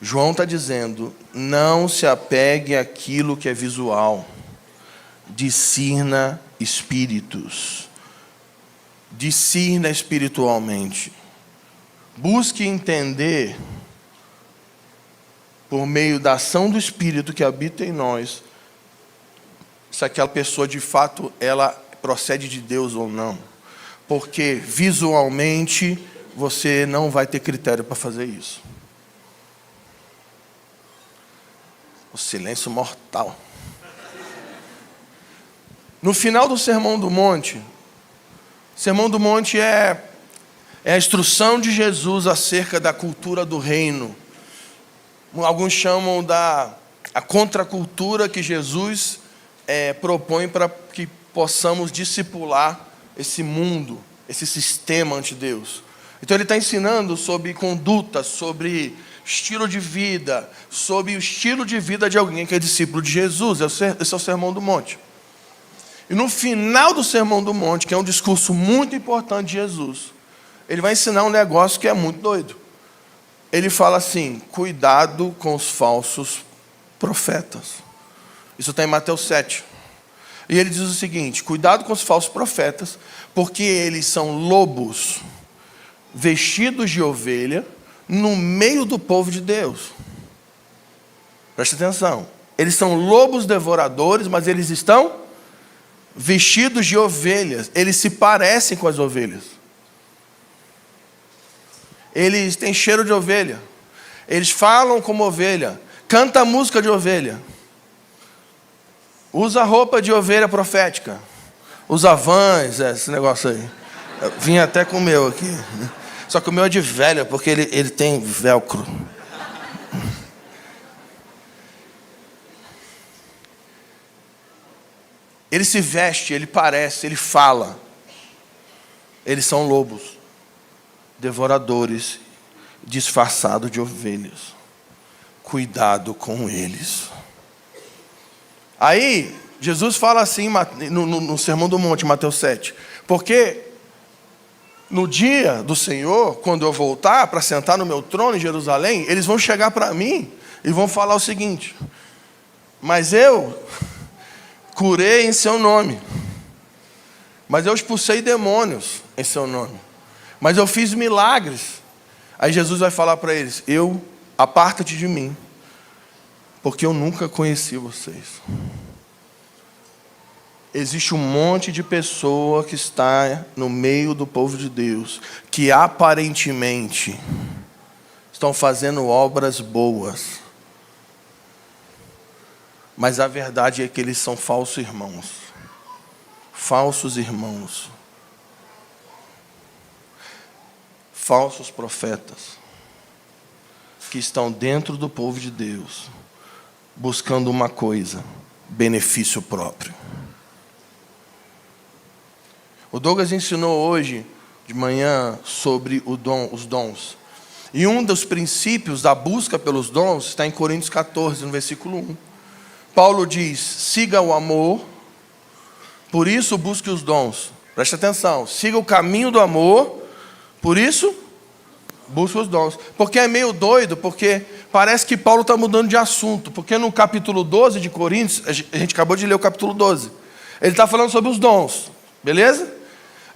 João está dizendo, não se apegue àquilo que é visual. Discirna espíritos. Discirna espiritualmente. Busque entender, por meio da ação do Espírito que habita em nós, se aquela pessoa de fato ela procede de Deus ou não. Porque visualmente você não vai ter critério para fazer isso. O silêncio mortal. No final do Sermão do Monte, o Sermão do Monte é a instrução de Jesus acerca da cultura do reino. Alguns chamam a contracultura que Jesus propõe para que possamos discipular esse mundo, esse sistema ante Deus. Então ele está ensinando sobre conduta, sobre estilo de vida, sobre o estilo de vida de alguém que é discípulo de Jesus. Esse é o Sermão do Monte. E no final do Sermão do Monte, que é um discurso muito importante de Jesus, ele vai ensinar um negócio que é muito doido. Ele fala assim, cuidado com os falsos profetas. Isso está em Mateus 7. E ele diz o seguinte, cuidado com os falsos profetas, porque eles são lobos vestidos de ovelha no meio do povo de Deus. Preste atenção. Eles são lobos devoradores, mas eles estão vestidos de ovelhas. Eles se parecem com as ovelhas. Eles têm cheiro de ovelha. Eles falam como ovelha. Canta música de ovelha. Usa roupa de ovelha profética. Usa vans, esse negócio aí. Eu vim até com o meu aqui. Só que o meu é de velha, porque ele tem velcro. Ele se veste, ele parece, ele fala. Eles são lobos, devoradores, disfarçados de ovelhas. Cuidado com eles. Aí, Jesus fala assim no Sermão do Monte, Mateus 7. Porque no dia do Senhor, quando eu voltar para sentar no meu trono em Jerusalém, eles vão chegar para mim e vão falar o seguinte: mas eu curei em seu nome, mas eu expulsei demônios em seu nome, mas eu fiz milagres. Aí Jesus vai falar para eles: aparta-te de mim, porque eu nunca conheci vocês. Existe um monte de pessoa que está no meio do povo de Deus, que aparentemente estão fazendo obras boas, mas a verdade é que eles são falsos irmãos. Falsos irmãos. Falsos profetas. Que estão dentro do povo de Deus, buscando uma coisa: benefício próprio. O Douglas ensinou hoje de manhã sobre os dons. E um dos princípios da busca pelos dons está em Coríntios 14, no versículo 1. Paulo diz: siga o amor, por isso busque os dons. Preste atenção, siga o caminho do amor, por isso busque os dons. Porque é meio doido, porque parece que Paulo está mudando de assunto. Porque no capítulo 12 de Coríntios, a gente acabou de ler o capítulo 12, ele está falando sobre os dons, beleza?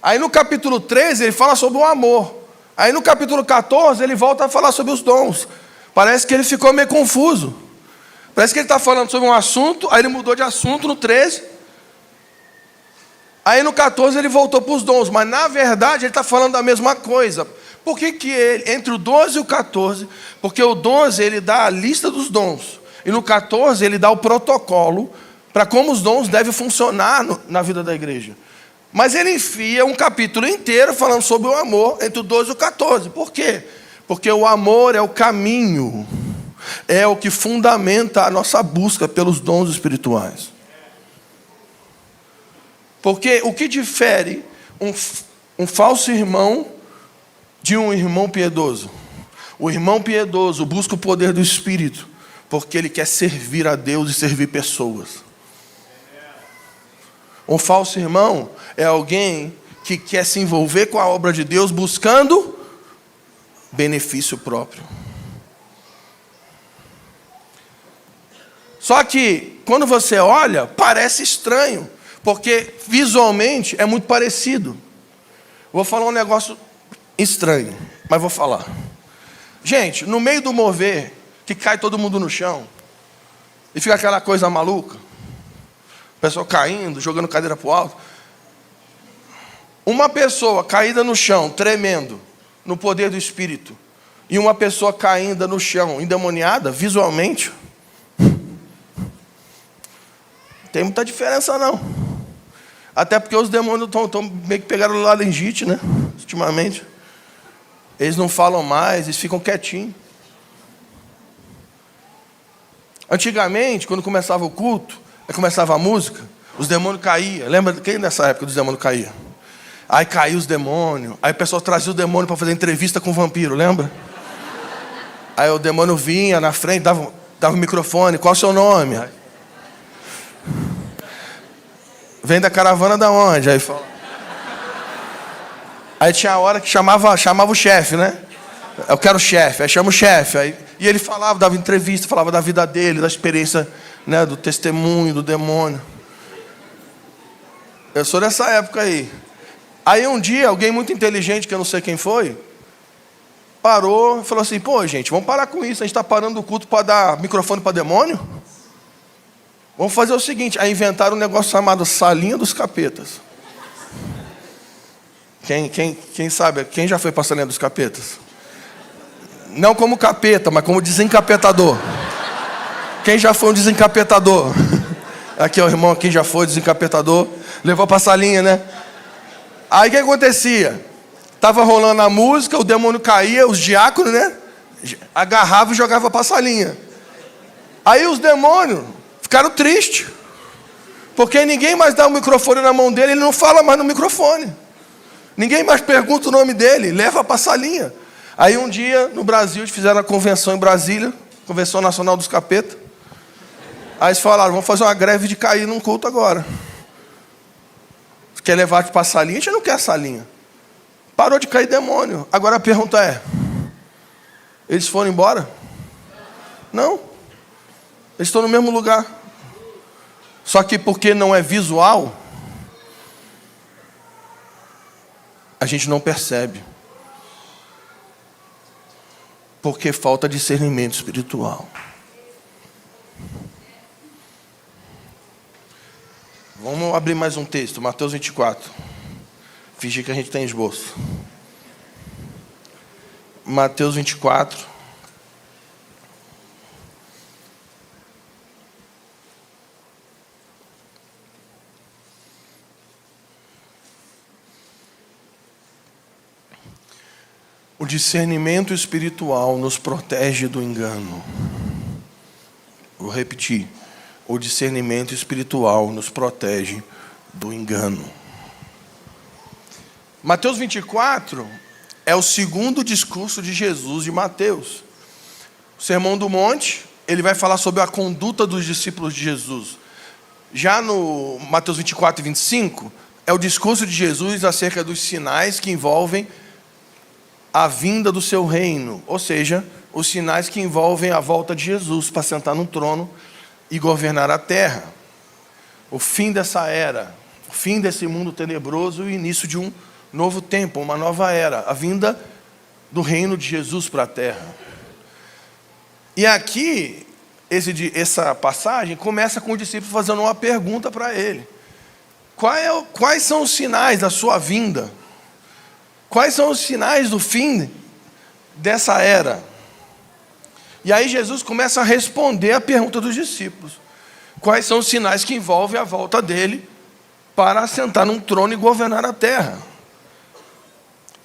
Aí no capítulo 13 ele fala sobre o amor. Aí no capítulo 14 ele volta a falar sobre os dons. Parece que ele ficou meio confuso. Parece que ele está falando sobre um assunto, aí ele mudou de assunto no 13. Aí no 14 ele voltou para os dons, mas na verdade ele está falando da mesma coisa. Por que ele, entre o 12 e o 14? Porque o 12 ele dá a lista dos dons. E no 14 ele dá o protocolo para como os dons devem funcionar na vida da igreja. Mas ele enfia um capítulo inteiro falando sobre o amor entre o 12 e o 14. Por quê? Porque o amor é o caminho, é o que fundamenta a nossa busca pelos dons espirituais. Porque o que difere um falso irmão de um irmão piedoso? O irmão piedoso busca o poder do Espírito, porque ele quer servir a Deus e servir pessoas. Um falso irmão é alguém que quer se envolver com a obra de Deus buscando benefício próprio. Só que, quando você olha, parece estranho, porque visualmente é muito parecido. Vou falar um negócio estranho, mas vou falar. Gente, no meio do mover, que cai todo mundo no chão, e fica aquela coisa maluca, o pessoal caindo, jogando cadeira para o alto. Uma pessoa caída no chão, tremendo, no poder do Espírito, e uma pessoa caída no chão, endemoniada, visualmente, não tem muita diferença não. Até porque os demônios estão meio que pegaram laringite, né? Ultimamente. Eles não falam mais, eles ficam quietinhos. Antigamente, quando começava o culto, começava a música, os demônios caíam. Lembra quem nessa época dos demônios caía? Aí caía os demônios. Aí o pessoal trazia o demônio para fazer entrevista com o vampiro, lembra? Aí o demônio vinha na frente, dava o microfone. Qual é o seu nome? Vem da caravana da onde? Aí tinha a hora que chamava o chefe, né? Eu quero o chefe. Aí chama o chefe. E ele falava, dava entrevista, falava da vida dele, da experiência, né, do testemunho, do demônio. Eu sou dessa época aí. Aí um dia, alguém muito inteligente, que eu não sei quem foi, parou e falou assim, pô, gente, vamos parar com isso. A gente está parando o culto para dar microfone para demônio? Vamos fazer o seguinte, aí inventaram um negócio chamado Salinha dos Capetas. Quem sabe, quem já foi para a Salinha dos Capetas? Não como capeta, mas como desencapetador. Quem já foi um desencapetador? Aqui é o irmão, quem já foi desencapetador, levou para a salinha, né? Aí o que acontecia? Estava rolando a música, o demônio caía, os diáconos, né? Agarrava e jogava para a salinha. Aí os demônios ficaram tristes, porque ninguém mais dá o microfone na mão dele, ele não fala mais no microfone. Ninguém mais pergunta o nome dele, leva para a salinha. Aí um dia, no Brasil, eles fizeram a convenção em Brasília, Convenção Nacional dos Capetas. Aí eles falaram, vamos fazer uma greve de cair num culto agora. Quer levar para a salinha? A gente não quer a salinha. Parou de cair demônio. Agora a pergunta é, eles foram embora? Não. Eles estão no mesmo lugar. Só que porque não é visual, a gente não percebe. Porque falta discernimento espiritual. Vamos abrir mais um texto, Mateus 24. Fingir que a gente tem esboço. Mateus 24. O discernimento espiritual nos protege do engano. Vou repetir. O discernimento espiritual nos protege do engano. Mateus 24 é o segundo discurso de Jesus de Mateus. O Sermão do Monte, ele vai falar sobre a conduta dos discípulos de Jesus. Já no Mateus 24 e 25, é o discurso de Jesus acerca dos sinais que envolvem a vinda do seu reino, ou seja, os sinais que envolvem a volta de Jesus para sentar no trono e governar a terra. O fim dessa era, o fim desse mundo tenebroso e o início de um novo tempo, uma nova era, a vinda do reino de Jesus para a terra. E aqui, essa passagem começa com o discípulo fazendo uma pergunta para ele. Quais são os sinais da sua vinda? Quais são os sinais do fim dessa era? E aí Jesus começa a responder a pergunta dos discípulos. Quais são os sinais que envolvem a volta dele para assentar num trono e governar a terra?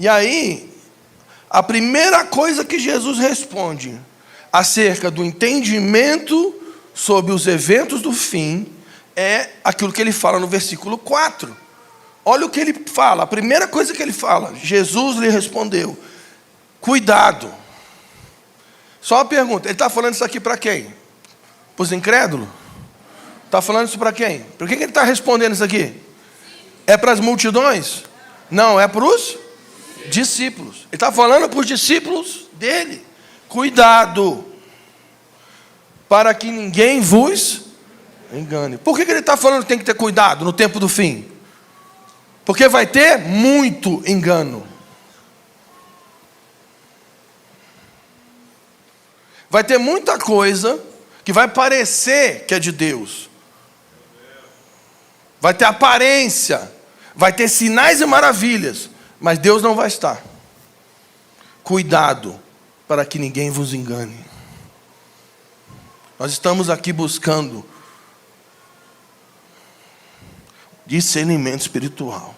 E aí, a primeira coisa que Jesus responde acerca do entendimento sobre os eventos do fim é aquilo que ele fala no versículo 4. Olha o que ele fala, a primeira coisa que ele fala, Jesus lhe respondeu, cuidado. Só uma pergunta, ele está falando isso aqui para quem? Para os incrédulos? Está falando isso para quem? Por que ele está respondendo isso aqui? É para as multidões? Não, é para os discípulos. Ele está falando para os discípulos dele. Cuidado. para que ninguém vos engane. Por que ele está falando que tem que ter cuidado no tempo do fim? Porque vai ter muito engano. Vai ter muita coisa que vai parecer que é de Deus. Vai ter aparência, vai ter sinais e maravilhas, mas Deus não vai estar. Cuidado para que ninguém vos engane. Nós estamos aqui buscando discernimento espiritual,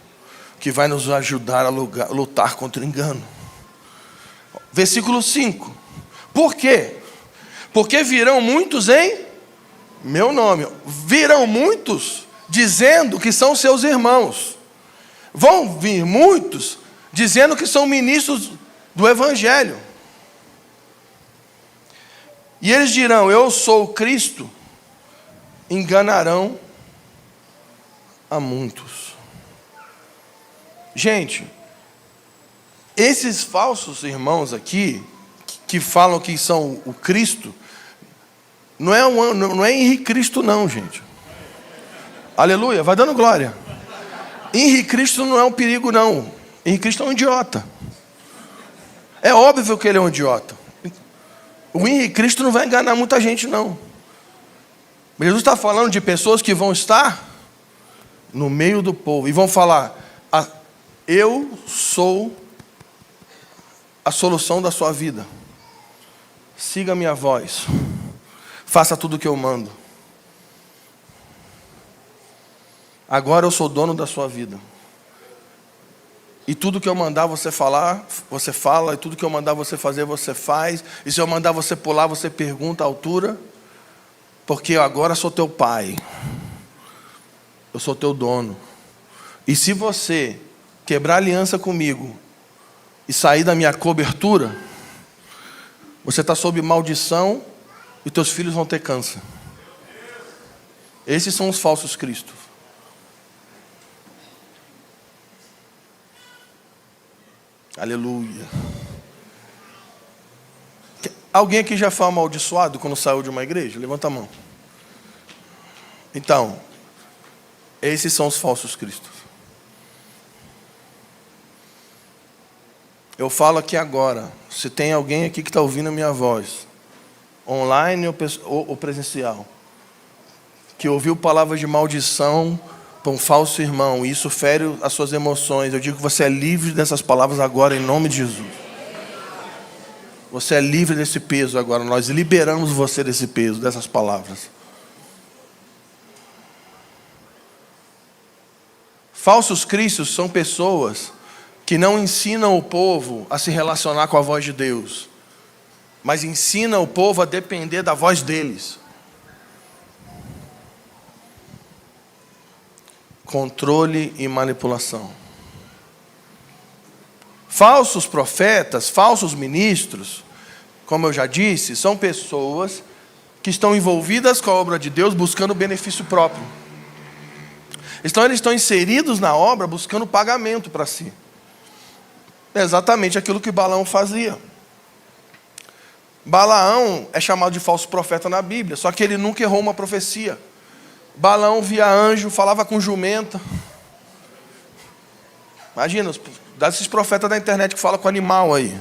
que vai nos ajudar a lutar contra o engano. Versículo 5. Por quê? Porque virão muitos em meu nome. Virão muitos dizendo que são seus irmãos. Vão vir muitos dizendo que são ministros do Evangelho. E eles dirão, eu sou Cristo. Enganarão a muitos. Gente, esses falsos irmãos aqui, que falam que são o Cristo, não é Henrique Cristo não, gente. Aleluia, vai dando glória. Henrique Cristo não é um perigo não. Henrique Cristo é um idiota. É óbvio que ele é um idiota. O Henrique Cristo não vai enganar muita gente não. Jesus está falando de pessoas que vão estar no meio do povo e vão falar, eu sou a solução da sua vida. Siga a minha voz. Faça tudo o que eu mando. Agora eu sou dono da sua vida. E tudo que eu mandar você falar, você fala. E tudo que eu mandar você fazer, você faz. E se eu mandar você pular, você pergunta a altura. Porque eu agora sou teu pai. Eu sou teu dono. E se você quebrar aliança comigo e sair da minha cobertura, você está sob maldição e teus filhos vão ter câncer. Esses são os falsos cristos. Aleluia. Alguém aqui já foi amaldiçoado quando saiu de uma igreja? Levanta a mão. Então, esses são os falsos cristos. Eu falo aqui agora, se tem alguém aqui que está ouvindo a minha voz, online ou presencial, que ouviu palavras de maldição para um falso irmão, e isso fere as suas emoções, eu digo que você é livre dessas palavras agora, em nome de Jesus. Você é livre desse peso agora, nós liberamos você desse peso, dessas palavras. Falsos cristos são pessoas que não ensinam o povo a se relacionar com a voz de Deus, mas ensinam o povo a depender da voz deles. Controle e manipulação. Falsos profetas, falsos ministros, como eu já disse, são pessoas que estão envolvidas com a obra de Deus buscando benefício próprio. Então eles estão inseridos na obra buscando pagamento para si. É exatamente aquilo que Balaão fazia. Balaão é chamado de falso profeta na Bíblia, só que ele nunca errou uma profecia. Balaão via anjo, falava com jumenta. Imagina, desses profetas da internet que falam com animal aí.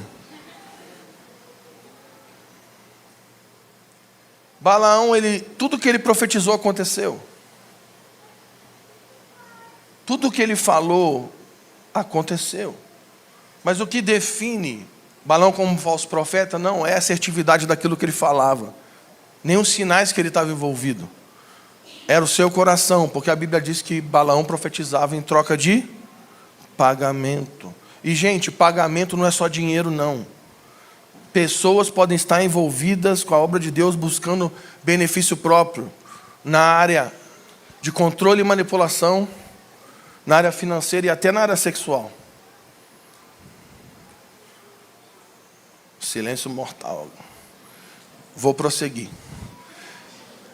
Balaão, tudo que ele profetizou aconteceu. Tudo que ele falou aconteceu. Mas o que define Balaão como um falso profeta não é a assertividade daquilo que ele falava, nem os sinais que ele estava envolvido. Era o seu coração, porque a Bíblia diz que Balaão profetizava em troca de pagamento. E, gente, pagamento não é só dinheiro, não. Pessoas podem estar envolvidas com a obra de Deus buscando benefício próprio na área de controle e manipulação, na área financeira e até na área sexual. Silêncio mortal. Vou prosseguir.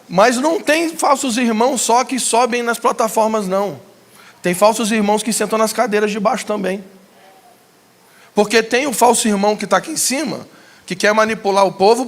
Mas não tem falsos irmãos só que sobem nas plataformas, não. Tem falsos irmãos que sentam nas cadeiras de baixo também. Porque tem o falso irmão que está aqui em cima, que quer manipular o povo,